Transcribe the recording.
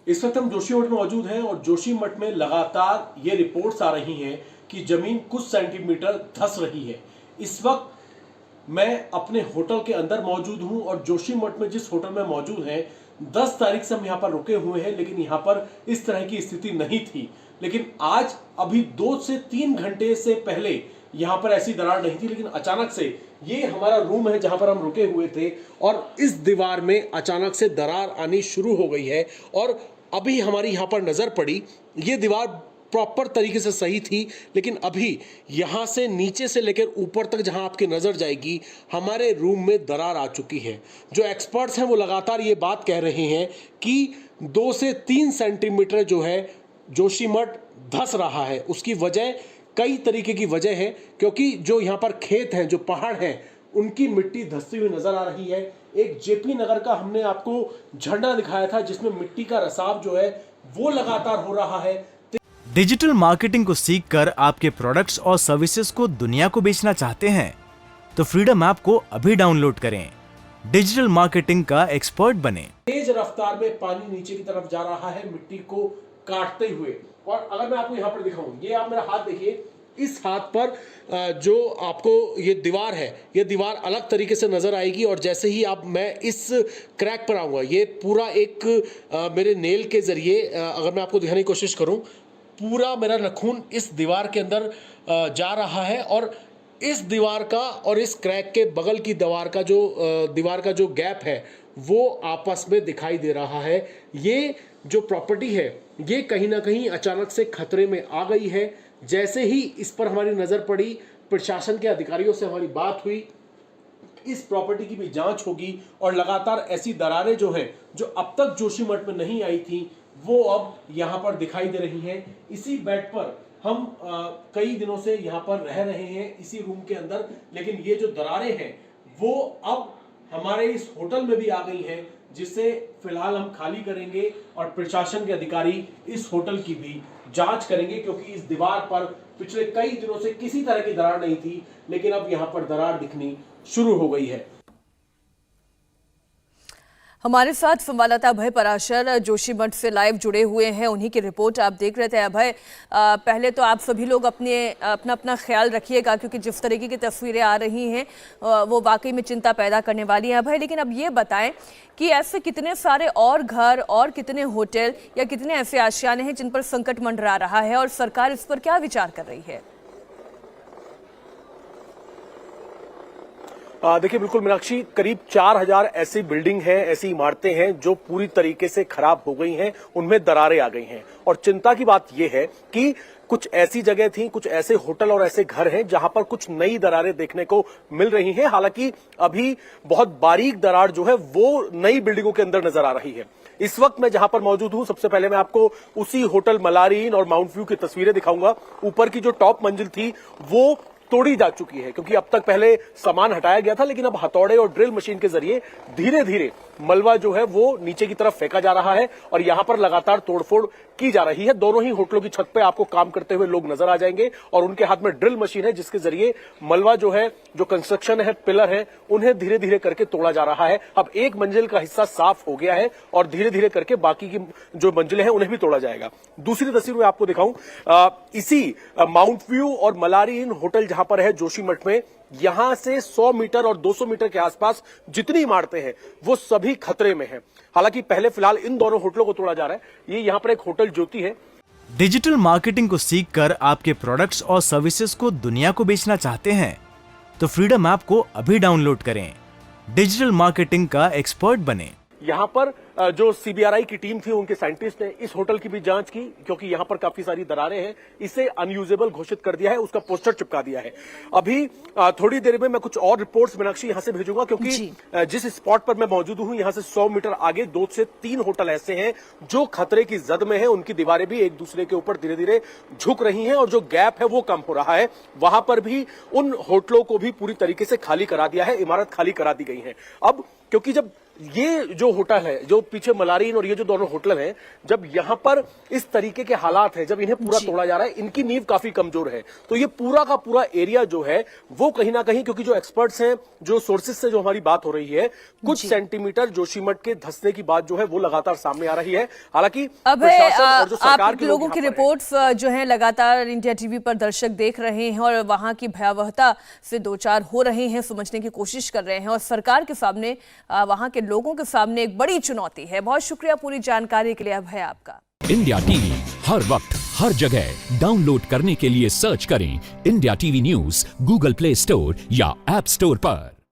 इस वक्त हम जोशीमठ में मौजूद हैं और जोशीमठ में लगातार ये रिपोर्ट्स आ रही हैं कि जमीन कुछ सेंटीमीटर धंस रही है। इस वक्त मैं अपने होटल के अंदर मौजूद हूं और जोशीमठ में जिस होटल में मौजूद हैं 10 तारीख से हम यहां पर रुके हुए हैं, लेकिन यहां पर इस तरह की स्थिति नहीं थी। लेकिन आज अभी 2 से 3 घंटे से पहले यहां पर ऐसी दरार नहीं थी, लेकिन अचानक से ये हमारा रूम है जहां पर हम रुके हुए थे और इस दीवार में अचानक से दरार आनी शुरू हो गई है। और अभी हमारी यहां पर नजर पड़ी, ये दीवार प्रॉपर तरीके से सही थी, लेकिन अभी यहां से नीचे से लेकर ऊपर तक जहां आपकी नजर जाएगी हमारे रूम में दरार आ चुकी है। जो एक्सपर्ट्स हैं वो लगातार ये बात कह रहे हैं कि 2 से 3 सेंटीमीटर जो है जोशीमठ धंस रहा है। उसकी वजह कई तरीके की वजह है, क्योंकि जो यहाँ पर खेत हैं, जो पहाड़ हैं, उनकी मिट्टी धंसती हुई नजर आ रही है। एक जेपी नगर का हमने आपको झंडा दिखाया था जिसमें मिट्टी का रसाव जो है वो लगातार हो रहा है। डिजिटल मार्केटिंग को सीखकर आपके प्रोडक्ट्स और सर्विसेज को दुनिया को बेचना चाहते हैं तो फ्रीडम ऐप को अभी डाउनलोड करें। डिजिटल मार्केटिंग का एक्सपर्ट बने। तेज रफ्तार में पानी नीचे की तरफ जा रहा है, मिट्टी को काटते हुए। और अगर मैं आपको यहां पर दिखाऊं, ये आप मेरा हाथ देखिए, इस हाथ पर जो आपको ये दीवार है, ये दीवार अलग तरीके से नजर आएगी। और जैसे ही आप मैं इस क्रैक पर आऊंगा, ये पूरा एक मेरे नेल के जरिए अगर मैं आपको दिखाने की कोशिश करूं, पूरा मेरा नाखून इस दीवार के अंदर जा रहा है। और इस दीवार का और इस क्रैक के बगल की दीवार का जो गैप है वो आपस में दिखाई दे रहा है। ये जो प्रॉपर्टी है ये कहीं ना कहीं अचानक से खतरे में आ गई है। जैसे ही इस पर हमारी नजर पड़ी, प्रशासन के अधिकारियों से हमारी बात हुई, इस प्रॉपर्टी की भी जांच होगी और लगातार ऐसी दरारें जो हैं, जो अब तक जोशीमठ में नहीं आई थी, वो अब यहां पर दिखाई दे रही हैं। इसी बेड पर हम कई दिनों से यहां पर रह रहे हैं, इसी रूम के अंदर, लेकिन ये जो दरारें हैं वो अब हमारे इस होटल में भी आ गई हैं, जिसे फिलहाल हम खाली करेंगे और प्रशासन के अधिकारी इस होटल की भी जांच करेंगे, क्योंकि इस दीवार पर पिछले कई दिनों से किसी तरह की दरार नहीं थी, लेकिन अब यहां पर दरार दिखनी शुरू हो गई है। हमारे साथ संवाददाता अभय पराशर जोशीमठ से लाइव जुड़े हुए हैं, उन्हीं की रिपोर्ट आप देख रहे थे। अभय, पहले तो आप सभी लोग अपना ख्याल रखिएगा, क्योंकि जिस तरीके की तस्वीरें आ रही हैं वो वाकई में चिंता पैदा करने वाली हैं। अभय, लेकिन अब ये बताएं कि ऐसे कितने सारे और घर और कितने होटल या कितने ऐसे आशियाने हैं जिन पर संकट मंडरा रहा है और सरकार इस पर क्या विचार कर रही है? देखिए, बिल्कुल मीनाक्षी, करीब 4000 ऐसी बिल्डिंग हैं, ऐसी इमारतें हैं जो पूरी तरीके से खराब हो गई हैं, उनमें दरारें आ गई हैं। और चिंता की बात यह है कि कुछ ऐसी जगह थी, कुछ ऐसे होटल और ऐसे घर हैं जहां पर कुछ नई दरारें देखने को मिल रही हैं। हालांकि अभी बहुत बारीक दरार जो है वो नई बिल्डिंगों के अंदर नजर आ रही है। इस वक्त मैं जहां पर मौजूद हूं, सबसे पहले मैं आपको उसी होटल मलारीन और माउंट व्यू की तस्वीरें दिखाऊंगा। ऊपर की जो टॉप मंजिल थी वो तोड़ी जा चुकी है, क्योंकि अब तक पहले सामान हटाया गया था, लेकिन अब हथौड़े और ड्रिल मशीन के जरिए धीरे धीरे मलबा जो है वो नीचे की तरफ फेंका जा रहा है और यहां पर लगातार तोड़फोड़ की जा रही है। दोनों ही होटलों की छत पे आपको काम करते हुए लोग नजर आ जाएंगे और उनके हाथ में ड्रिल मशीन है, जिसके जरिए मलबा जो है, जो कंस्ट्रक्शन है, पिलर है, उन्हें धीरे धीरे करके तोड़ा जा रहा है। अब एक मंजिल का हिस्सा साफ हो गया है और धीरे धीरे करके बाकी की जो मंजिलें हैं उन्हें भी तोड़ा जाएगा। दूसरी तस्वीर में आपको दिखाऊं, इसी माउंट व्यू और मलारीन होटल जहां पर है जोशीमठ में, यहां से 100 मीटर और 200 मीटर के आसपास जितनी इमारतें हैं वो सभी खतरे में हैं। हालांकि पहले फिलहाल इन दोनों होटलों को तोड़ा जा रहा है। ये यहां पर एक होटल ज्योति है। डिजिटल मार्केटिंग को सीखकर आपके प्रोडक्ट्स और सर्विसेज को दुनिया को बेचना चाहते हैं तो फ्रीडम ऐप को अभी डाउनलोड करें। डिजिटल मार्केटिंग का एक्सपर्ट बने। यहां पर जो सीबीआरआई की टीम थी, उनके साइंटिस्ट ने इस होटल की भी जांच की, क्योंकि यहां पर काफी सारी दरारें हैं। इसे अनयूजेबल घोषित कर दिया है, उसका पोस्टर चिपका दिया है। अभी थोड़ी देर में मैं कुछ और रिपोर्ट्स मीनाक्षी यहां से भेजूंगा, क्योंकि जिस स्पॉट पर मैं मौजूद हूं, यहां से 100 मीटर आगे 2 से 3 होटल ऐसे हैं जो खतरे की जद में है। उनकी दीवारें भी एक दूसरे के ऊपर धीरे धीरे झुक रही हैं और जो गैप है वो कम हो रहा है। वहां पर भी उन होटलों को भी पूरी तरीके से खाली करा दिया है, इमारत खाली करा दी गई है। अब क्योंकि जब ये जो होटल है, जो पीछे मलारीन और ये जो दोनों होटल हैं, जब यहाँ पर इस तरीके के हालात हैं, जब इन्हें पूरा तोड़ा जा रहा है, इनकी नींव काफी कमजोर है, तो ये पूरा का पूरा एरिया जो है वो कहीं ना कहीं, क्योंकि जो एक्सपर्ट्स हैं, जो सोर्सेज से जो हमारी बात हो रही है, कुछ सेंटीमीटर जोशीमठ के धंसने की बात जो है वो लगातार सामने आ रही है। हालांकि प्रशासन और जो सरकार के लोगों की रिपोर्ट्स जो है लगातार इंडिया टीवी पर दर्शक देख रहे हैं और वहां की भयावहता से दो चार हो रहे हैं, समझने की कोशिश कर रहे हैं, और सरकार के सामने, वहां के लोगों के सामने एक बड़ी चुनौती है। बहुत शुक्रिया पूरी जानकारी के लिए अभय आपका। इंडिया टीवी हर वक्त हर जगह डाउनलोड करने के लिए सर्च करें India TV news Google play store या ऐप स्टोर पर।